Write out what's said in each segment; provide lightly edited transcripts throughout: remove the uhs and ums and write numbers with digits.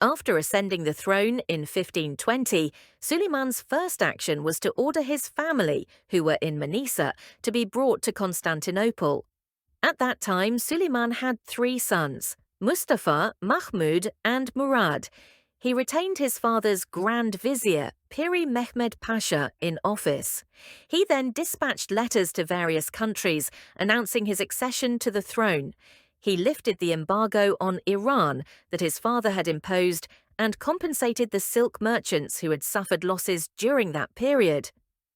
After ascending the throne in 1520, Suleiman's first action was to order his family, who were in Manisa, to be brought to Constantinople. At that time, Suleiman had three sons, Mustafa, Mahmud, and Murad. He retained his father's Grand Vizier, Piri Mehmed Pasha, in office. He then dispatched letters to various countries announcing his accession to the throne. He lifted the embargo on Iran that his father had imposed and compensated the silk merchants who had suffered losses during that period.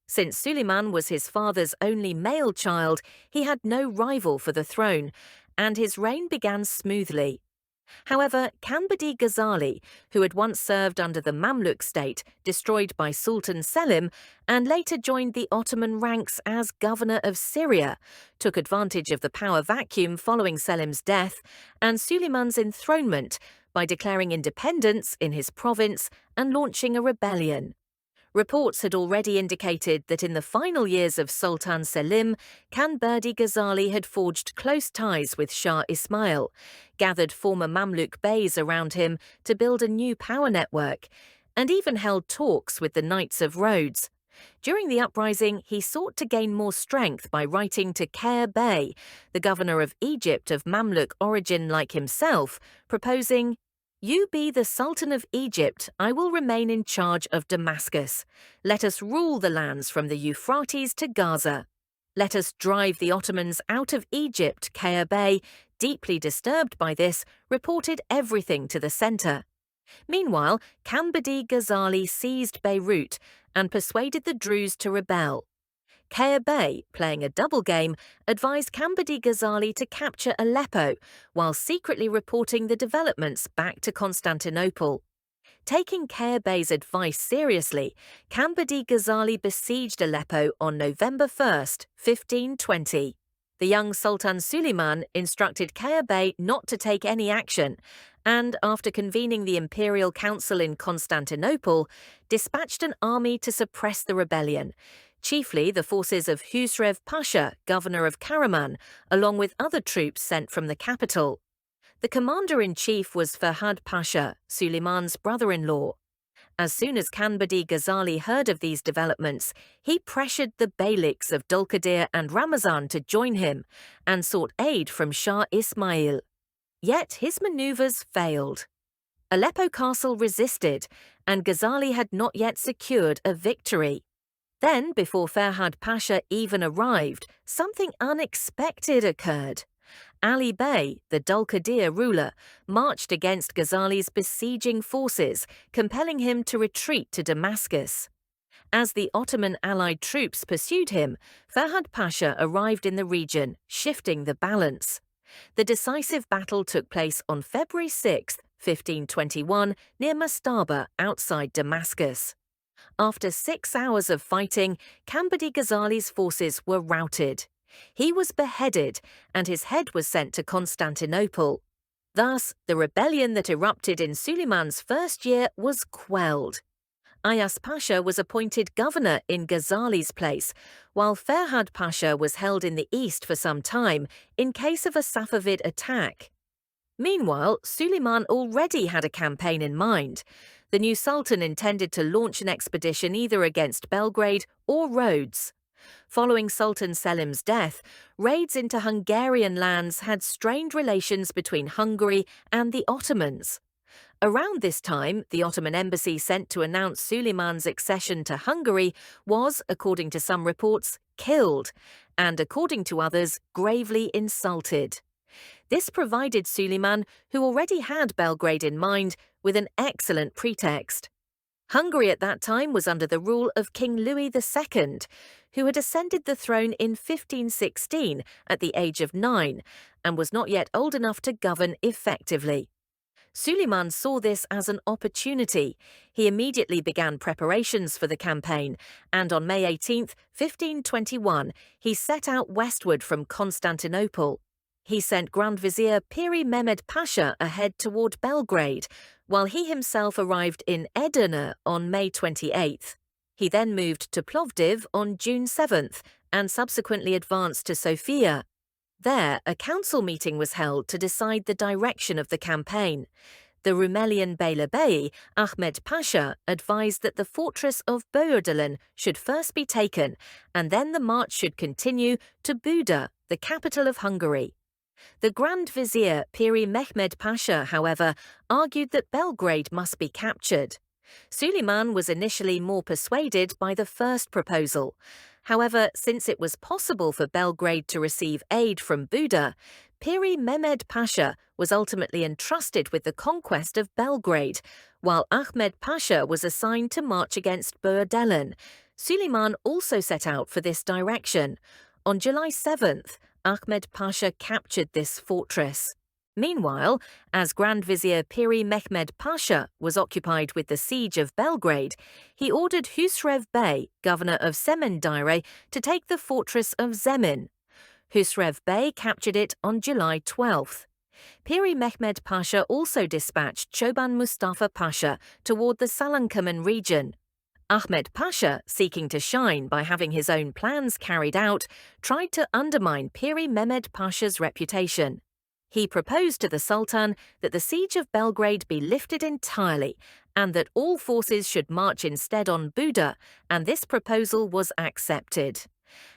Since Suleiman was his father's only male child, he had no rival for the throne, and his reign began smoothly. However, Kambadi Ghazali, who had once served under the Mamluk state, destroyed by Sultan Selim, and later joined the Ottoman ranks as governor of Syria, took advantage of the power vacuum following Selim's death and Suleiman's enthronement by declaring independence in his province and launching a rebellion. Reports had already indicated that in the final years of Sultan Selim, Kambadi Ghazali had forged close ties with Shah Ismail, gathered former Mamluk beys around him to build a new power network, and even held talks with the Knights of Rhodes. During the uprising, he sought to gain more strength by writing to Khair Bey, the governor of Egypt of Mamluk origin like himself, proposing, "You be the Sultan of Egypt, I will remain in charge of Damascus. Let us rule the lands from the Euphrates to Gaza. Let us drive the Ottomans out of Egypt." Khair Bey, deeply disturbed by this, reported everything to the centre. Meanwhile, Kambadi Ghazali seized Beirut and persuaded the Druze to rebel. Khair Bey, playing a double game, advised Kambadi Ghazali to capture Aleppo while secretly reporting the developments back to Constantinople. Taking Khair Bey's advice seriously, Kambadi Ghazali besieged Aleppo on November 1, 1520. The young Sultan Suleiman instructed Khair Bey not to take any action and, after convening the Imperial Council in Constantinople, dispatched an army to suppress the rebellion, chiefly the forces of Husrev Pasha, governor of Karaman, along with other troops sent from the capital. The commander-in-chief was Ferhad Pasha, Suleiman's brother-in-law. As soon as Kambadi Ghazali heard of these developments, he pressured the beyliks of Dulkadir and Ramazan to join him and sought aid from Shah Ismail. Yet his maneuvers failed. Aleppo Castle resisted, and Ghazali had not yet secured a victory. Then, before Ferhad Pasha even arrived, something unexpected occurred. Ali Bey, the Dulkadir ruler, marched against Ghazali's besieging forces, compelling him to retreat to Damascus. As the Ottoman allied troops pursued him, Ferhad Pasha arrived in the region, shifting the balance. The decisive battle took place on February 6, 1521, near Mastaba, outside Damascus. After 6 hours of fighting, Kambadi Ghazali's forces were routed. He was beheaded, and his head was sent to Constantinople. Thus, the rebellion that erupted in Suleiman's first year was quelled. Ayas Pasha was appointed governor in Ghazali's place, while Ferhad Pasha was held in the east for some time in case of a Safavid attack. Meanwhile, Suleiman already had a campaign in mind. The new sultan intended to launch an expedition either against Belgrade or Rhodes. Following Sultan Selim's death, raids into Hungarian lands had strained relations between Hungary and the Ottomans. Around this time, the Ottoman embassy sent to announce Suleiman's accession to Hungary was, according to some reports, killed, and according to others, gravely insulted. This provided Suleiman, who already had Belgrade in mind, with an excellent pretext. Hungary at that time was under the rule of King Louis II, who had ascended the throne in 1516 at the age of 9 and was not yet old enough to govern effectively. Suleiman saw this as an opportunity. He immediately began preparations for the campaign, and on May 18, 1521, he set out westward from Constantinople. He sent Grand Vizier Piri Mehmed Pasha ahead toward Belgrade, while he himself arrived in Edirne on May 28th. He then moved to Plovdiv on June 7th and subsequently advanced to Sofia. There, a council meeting was held to decide the direction of the campaign. The Rumelian Beylerbey, Ahmed Pasha, advised that the fortress of Boğerdalen should first be taken, and then the march should continue to Buda, the capital of Hungary. The Grand Vizier Piri Mehmed Pasha, however, argued that Belgrade must be captured. Suleiman was initially more persuaded by the first proposal. However, since it was possible for Belgrade to receive aid from Buda, Piri Mehmed Pasha was ultimately entrusted with the conquest of Belgrade, while Ahmed Pasha was assigned to march against Boğerdalen. Suleiman also set out for this direction. On July 7th, Ahmed Pasha captured this fortress. Meanwhile, as Grand Vizier Piri Mehmed Pasha was occupied with the siege of Belgrade, he ordered Husrev Bey, governor of Semendire, to take the fortress of Zemin. Husrev Bey captured it on July 12th. Piri Mehmed Pasha also dispatched Çoban Mustafa Pasha toward the Salankaman region. Ahmed Pasha, seeking to shine by having his own plans carried out, tried to undermine Piri Mehmed Pasha's reputation. He proposed to the Sultan that the siege of Belgrade be lifted entirely and that all forces should march instead on Buda, and this proposal was accepted.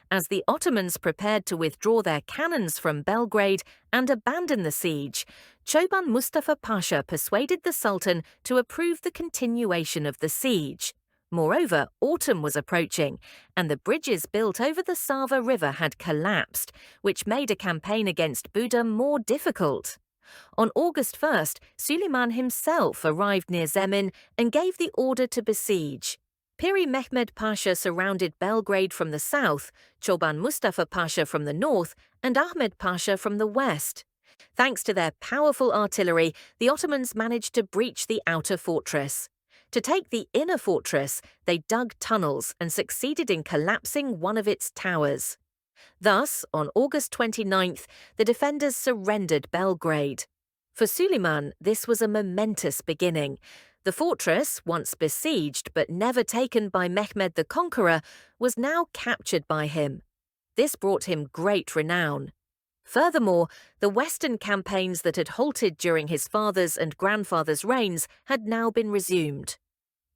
As the Ottomans prepared to withdraw their cannons from Belgrade and abandon the siege, Çoban Mustafa Pasha persuaded the Sultan to approve the continuation of the siege. Moreover, autumn was approaching, and the bridges built over the Sava River had collapsed, which made a campaign against Buda more difficult. On August 1st, Suleiman himself arrived near Zemin and gave the order to besiege. Piri Mehmed Pasha surrounded Belgrade from the south, Çoban Mustafa Pasha from the north, and Ahmed Pasha from the west. Thanks to their powerful artillery, the Ottomans managed to breach the outer fortress. To take the inner fortress, they dug tunnels and succeeded in collapsing one of its towers. Thus, on August 29th, the defenders surrendered Belgrade. For Suleiman, this was a momentous beginning. The fortress, once besieged but never taken by Mehmed the Conqueror, was now captured by him. This brought him great renown. Furthermore, the western campaigns that had halted during his father's and grandfather's reigns had now been resumed.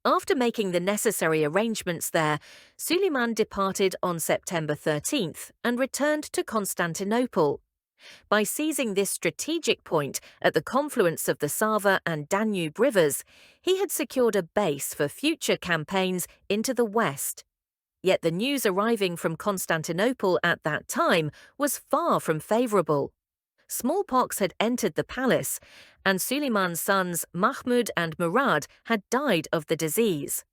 After making the necessary arrangements there, Suleiman departed on September 13th and returned to Constantinople. By seizing this strategic point at the confluence of the Sava and Danube rivers, he had secured a base for future campaigns into the west. Yet the news arriving from Constantinople at that time was far from favourable. Smallpox had entered the palace, and Suleiman's sons Mahmud and Murad had died of the disease.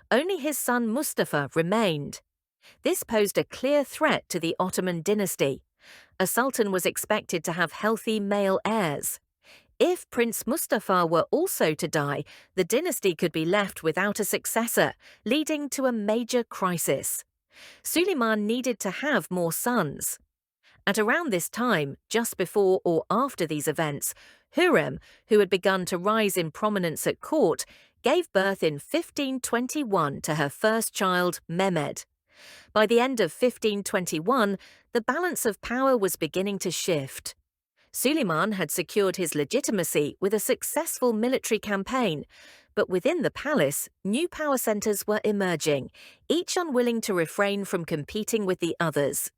Only his son Mustafa remained. This posed a clear threat to the Ottoman dynasty. A sultan was expected to have healthy male heirs. If Prince Mustafa were also to die, the dynasty could be left without a successor, leading to a major crisis. Suleiman needed to have more sons. At around this time, just before or after these events, Hürrem, who had begun to rise in prominence at court, gave birth in 1521 to her first child, Mehmed. By the end of 1521, the balance of power was beginning to shift. Suleiman had secured his legitimacy with a successful military campaign, but within the palace, new power centres were emerging, each unwilling to refrain from competing with the others.